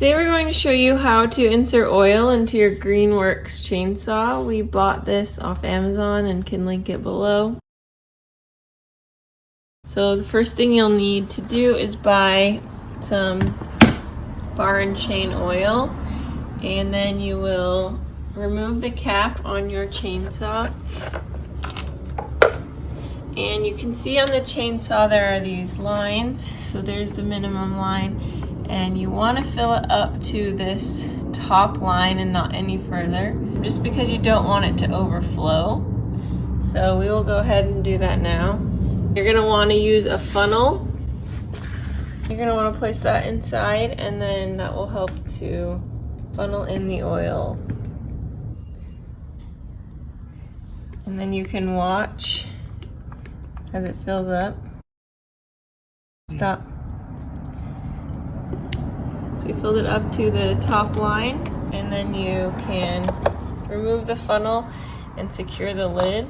Today we're going to show you how to insert oil into your Greenworks chainsaw. We bought this off Amazon and can link it below. So the first thing you'll need to do is buy some bar and chain oil, and then you will remove the cap on your chainsaw. And you can see on the chainsaw there are these lines. So there's the minimum line. And you want to fill it up to this top line and not any further, just because you don't want it to overflow. So we will go ahead and do that now. You're going to want to use a funnel. You're going to want to place that inside, and then that will help to funnel in the oil. And then you can watch as it fills up. Stop. So we filled it up to the top line, and then you can remove the funnel and secure the lid.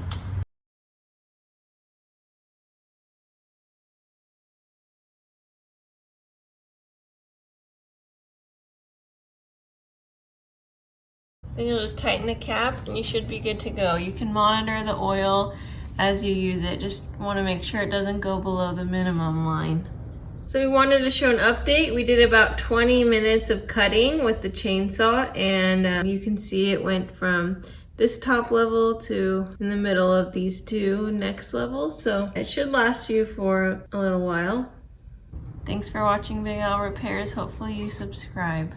Then you'll just tighten the cap and you should be good to go. You can monitor the oil as you use it. Just want to make sure it doesn't go below the minimum line. So we wanted to show an update. We did about 20 minutes of cutting with the chainsaw, and you can see it went from this top level to in the middle of these two next levels. So it should last you for a little while. Thanks for watching Big Al Repairs. Hopefully you subscribe.